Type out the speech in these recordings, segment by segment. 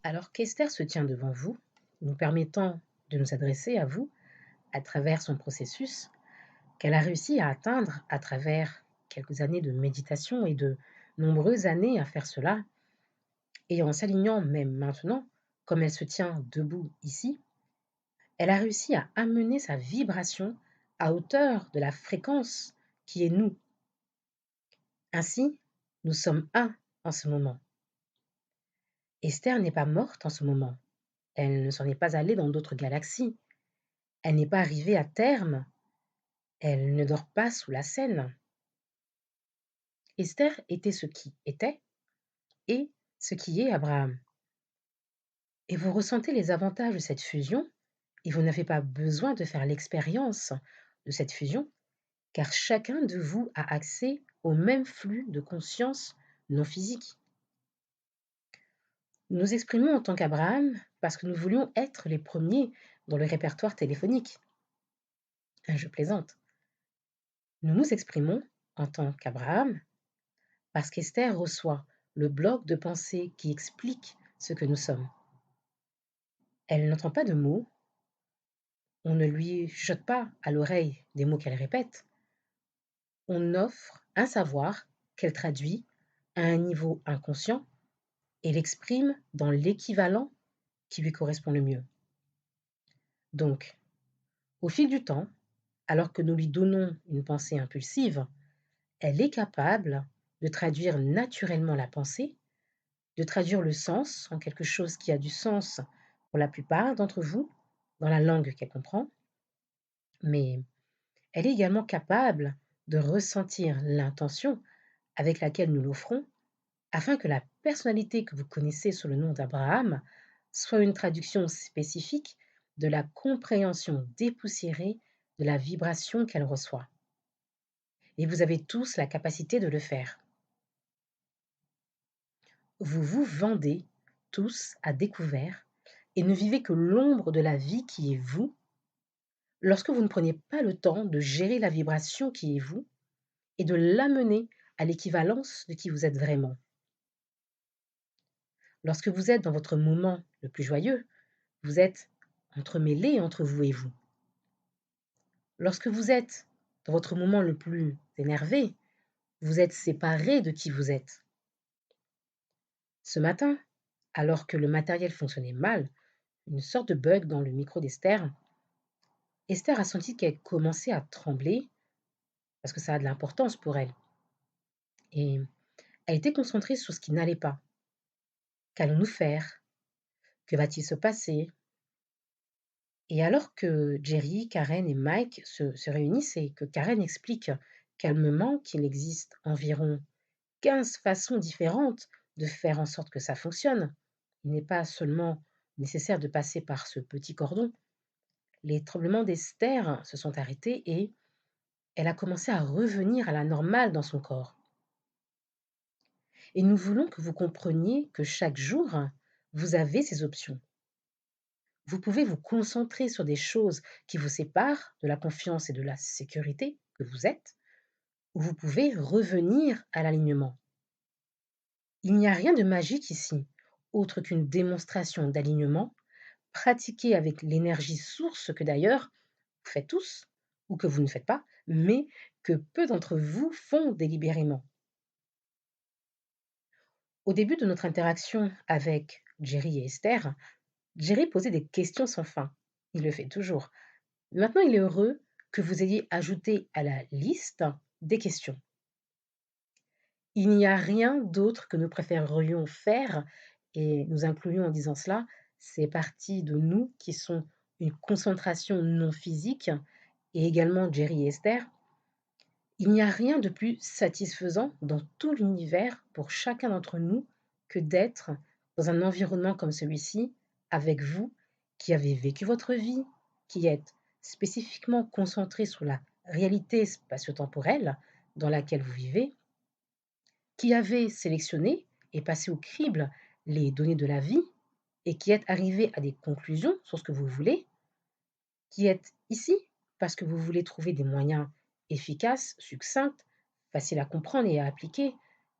Alors qu'Esther se tient devant vous, nous permettant de nous adresser à vous à travers son processus qu'elle a réussi à atteindre à travers quelques années de méditation et de nombreuses années à faire cela, et en s'alignant même maintenant, comme elle se tient debout ici, elle a réussi à amener sa vibration à hauteur de la fréquence qui est nous. Ainsi, nous sommes un en ce moment. Esther n'est pas morte en ce moment. Elle ne s'en est pas allée dans d'autres galaxies. Elle n'est pas arrivée à terme. Elle ne dort pas sous la Seine. Esther était ce qui était et ce qui est Abraham. Et vous ressentez les avantages de cette fusion et vous n'avez pas besoin de faire l'expérience de cette fusion car chacun de vous a accès au même flux de conscience non physique. Nous nous exprimons en tant qu'Abraham parce que nous voulions être les premiers dans le répertoire téléphonique. Je plaisante. Nous nous exprimons en tant qu'Abraham parce qu'Esther reçoit le bloc de pensée qui explique ce que nous sommes. Elle n'entend pas de mots, on ne lui chuchote pas à l'oreille des mots qu'elle répète, on offre un savoir qu'elle traduit à un niveau inconscient et l'exprime dans l'équivalent qui lui correspond le mieux. Donc, au fil du temps, alors que nous lui donnons une pensée impulsive, elle est capable de traduire naturellement la pensée, de traduire le sens en quelque chose qui a du sens pour la plupart d'entre vous, dans la langue qu'elle comprend, mais elle est également capable de ressentir l'intention avec laquelle nous l'offrons, afin que la personnalité que vous connaissez sous le nom d'Abraham soit une traduction spécifique de la compréhension dépoussiérée de la vibration qu'elle reçoit. Et vous avez tous la capacité de le faire. Vous vous vendez tous à découvert et ne vivez que l'ombre de la vie qui est vous lorsque vous ne prenez pas le temps de gérer la vibration qui est vous et de l'amener à l'équivalence de qui vous êtes vraiment. Lorsque vous êtes dans votre moment le plus joyeux, vous êtes entremêlé entre vous et vous. Lorsque vous êtes dans votre moment le plus énervé, vous êtes séparé de qui vous êtes. Ce matin, alors que le matériel fonctionnait mal, une sorte de bug dans le micro d'Esther, Esther a senti qu'elle commençait à trembler parce que ça a de l'importance pour elle. Et elle était concentrée sur ce qui n'allait pas. Qu'allons-nous faire? Que va-t-il se passer? Et alors que Jerry, Karen et Mike se réunissent et que Karen explique calmement qu'il existe environ 15 façons différentes de faire en sorte que ça fonctionne, il n'est pas seulement nécessaire de passer par ce petit cordon. Les tremblements d'Esther se sont arrêtés et elle a commencé à revenir à la normale dans son corps. Et nous voulons que vous compreniez que chaque jour, vous avez ces options. Vous pouvez vous concentrer sur des choses qui vous séparent de la confiance et de la sécurité que vous êtes, ou vous pouvez revenir à l'alignement. Il n'y a rien de magique ici, autre qu'une démonstration d'alignement pratiquée avec l'énergie source que d'ailleurs vous faites tous, ou que vous ne faites pas, mais que peu d'entre vous font délibérément. Au début de notre interaction avec Jerry et Esther, Jerry posait des questions sans fin. Il le fait toujours. Maintenant, il est heureux que vous ayez ajouté à la liste des questions. Il n'y a rien d'autre que nous préférerions faire, et nous incluons en disant cela ces parties de nous qui sont une concentration non physique, et également Jerry et Esther. Il n'y a rien de plus satisfaisant dans tout l'univers pour chacun d'entre nous que d'être dans un environnement comme celui-ci, avec vous qui avez vécu votre vie, qui êtes spécifiquement concentré sur la réalité spatio-temporelle dans laquelle vous vivez, qui avez sélectionné et passé au crible les données de la vie et qui êtes arrivé à des conclusions sur ce que vous voulez, qui êtes ici parce que vous voulez trouver des moyens efficaces, succincts, faciles à comprendre et à appliquer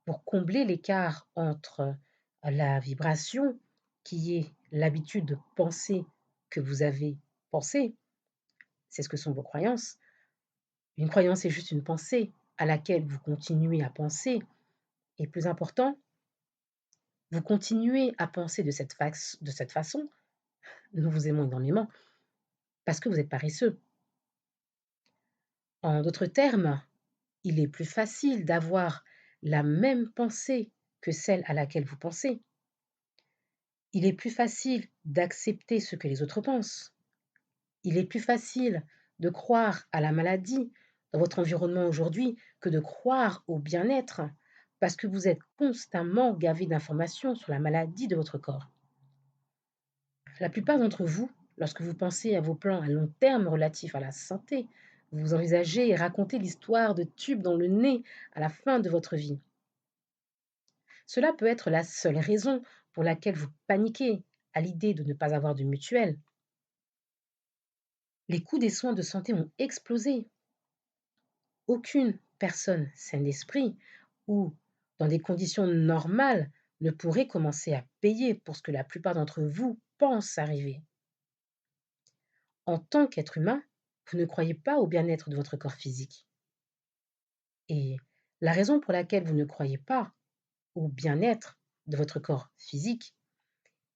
pour combler l'écart entre la vibration qui est l'habitude de penser que vous avez pensé, c'est ce que sont vos croyances. Une croyance est juste une pensée à laquelle vous continuez à penser et plus important, vous continuez à penser de cette façon, nous vous aimons énormément, parce que vous êtes paresseux. En d'autres termes, il est plus facile d'avoir la même pensée que celle à laquelle vous pensez. Il est plus facile d'accepter ce que les autres pensent. Il est plus facile de croire à la maladie dans votre environnement aujourd'hui que de croire au bien-être parce que vous êtes constamment gavé d'informations sur la maladie de votre corps. La plupart d'entre vous, lorsque vous pensez à vos plans à long terme relatifs à la santé, vous envisagez et racontez l'histoire de tubes dans le nez à la fin de votre vie. Cela peut être la seule raison pour laquelle vous paniquez à l'idée de ne pas avoir de mutuelle. Les coûts des soins de santé ont explosé. Aucune personne saine d'esprit ou dans des conditions normales ne pourrait commencer à payer pour ce que la plupart d'entre vous pensent arriver. En tant qu'être humain, vous ne croyez pas au bien-être de votre corps physique. Et la raison pour laquelle vous ne croyez pas au bien-être de votre corps physique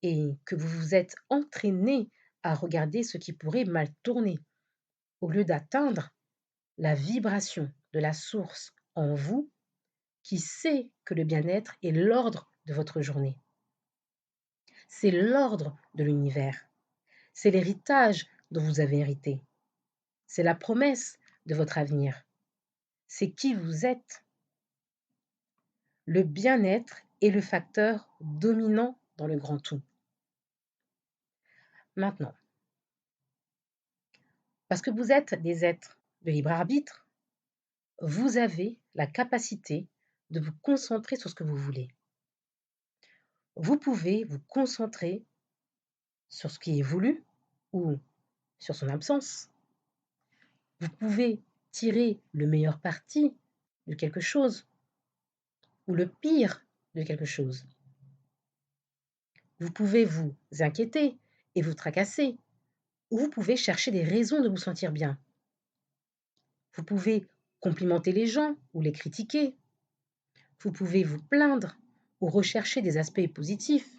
est que vous vous êtes entraîné à regarder ce qui pourrait mal tourner, au lieu d'atteindre la vibration de la source en vous qui sait que le bien-être est l'ordre de votre journée. C'est l'ordre de l'univers. C'est l'héritage dont vous avez hérité. C'est la promesse de votre avenir. C'est qui vous êtes. Le bien-être est le facteur dominant dans le grand tout. Maintenant, parce que vous êtes des êtres de libre arbitre, vous avez la capacité de vous concentrer sur ce que vous voulez. Vous pouvez vous concentrer sur ce qui est voulu ou sur son absence. Vous pouvez tirer le meilleur parti de quelque chose ou le pire de quelque chose. Vous pouvez vous inquiéter et vous tracasser, ou vous pouvez chercher des raisons de vous sentir bien. Vous pouvez complimenter les gens ou les critiquer. Vous pouvez vous plaindre ou rechercher des aspects positifs.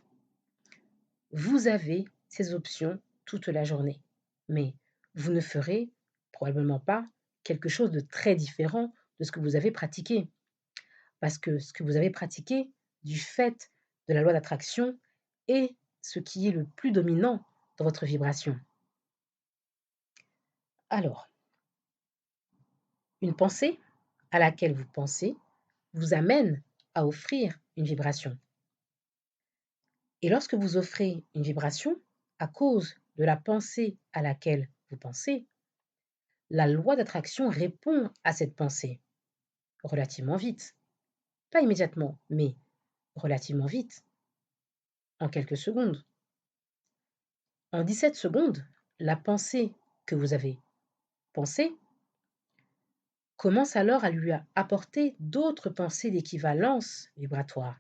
Vous avez ces options toute la journée, mais vous ne ferez probablement pas quelque chose de très différent de ce que vous avez pratiqué. Parce que ce que vous avez pratiqué, du fait de la loi d'attraction, est ce qui est le plus dominant dans votre vibration. Alors, une pensée à laquelle vous pensez vous amène à offrir une vibration. Et lorsque vous offrez une vibration, à cause de la pensée à laquelle vous pensez, la loi d'attraction répond à cette pensée relativement vite. Pas immédiatement, mais relativement vite, en quelques secondes. En 17 secondes, la pensée que vous avez pensée commence alors à lui apporter d'autres pensées d'équivalence vibratoire.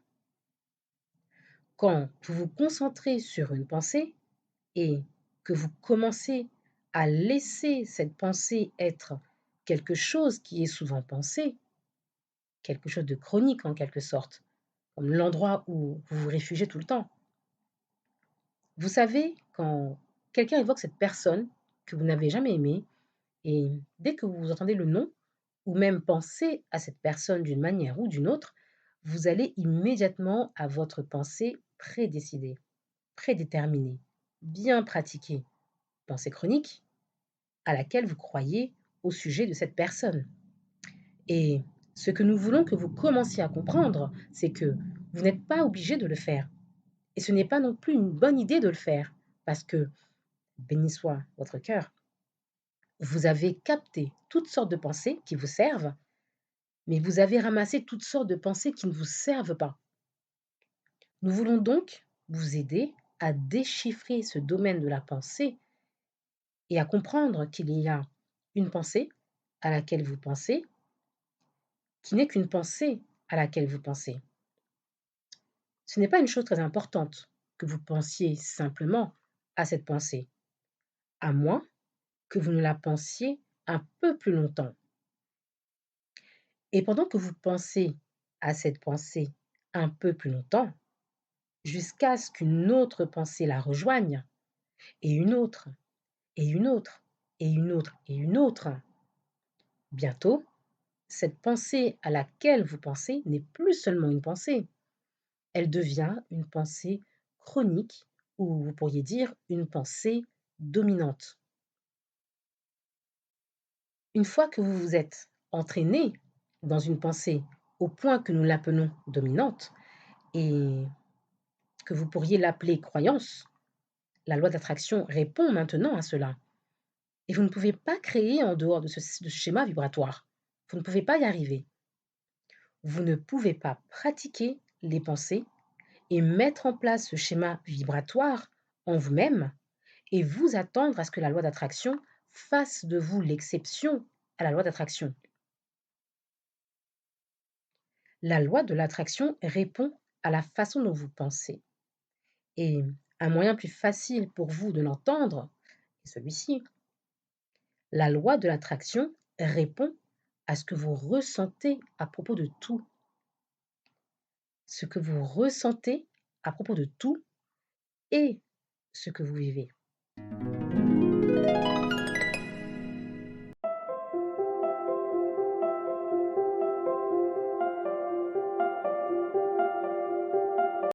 Quand vous vous concentrez sur une pensée et que vous commencez à laisser cette pensée être quelque chose qui est souvent pensé, quelque chose de chronique en quelque sorte, comme l'endroit où vous vous réfugiez tout le temps. Vous savez, quand quelqu'un évoque cette personne que vous n'avez jamais aimée, et dès que vous entendez le nom, ou même pensez à cette personne d'une manière ou d'une autre, vous allez immédiatement à votre pensée prédécidée, prédéterminée, bien pratiquée, pensée chronique, à laquelle vous croyez au sujet de cette personne. Et ce que nous voulons que vous commenciez à comprendre, c'est que vous n'êtes pas obligé de le faire. Et ce n'est pas non plus une bonne idée de le faire, parce que, béni soit votre cœur, vous avez capté toutes sortes de pensées qui vous servent, mais vous avez ramassé toutes sortes de pensées qui ne vous servent pas. Nous voulons donc vous aider à déchiffrer ce domaine de la pensée et à comprendre qu'il y a une pensée à laquelle vous pensez qui n'est qu'une pensée à laquelle vous pensez. Ce n'est pas une chose très importante que vous pensiez simplement à cette pensée, à moins que vous ne la pensiez un peu plus longtemps. Et pendant que vous pensez à cette pensée un peu plus longtemps, jusqu'à ce qu'une autre pensée la rejoigne, et une autre, et une autre, et une autre, et une autre, bientôt, cette pensée à laquelle vous pensez n'est plus seulement une pensée, elle devient une pensée chronique ou vous pourriez dire une pensée dominante. Une fois que vous vous êtes entraîné dans une pensée au point que nous l'appelons dominante et que vous pourriez l'appeler croyance, la loi d'attraction répond maintenant à cela. Et vous ne pouvez pas créer en dehors de ce schéma vibratoire. Vous ne pouvez pas y arriver. Vous ne pouvez pas pratiquer les pensées et mettre en place ce schéma vibratoire en vous-même et vous attendre à ce que la loi d'attraction fasse de vous l'exception à la loi d'attraction. La loi de l'attraction répond à la façon dont vous pensez. Et un moyen plus facile pour vous de l'entendre est celui-ci. La loi de l'attraction répond à ce que vous ressentez à propos de tout. Ce que vous ressentez à propos de tout et ce que vous vivez.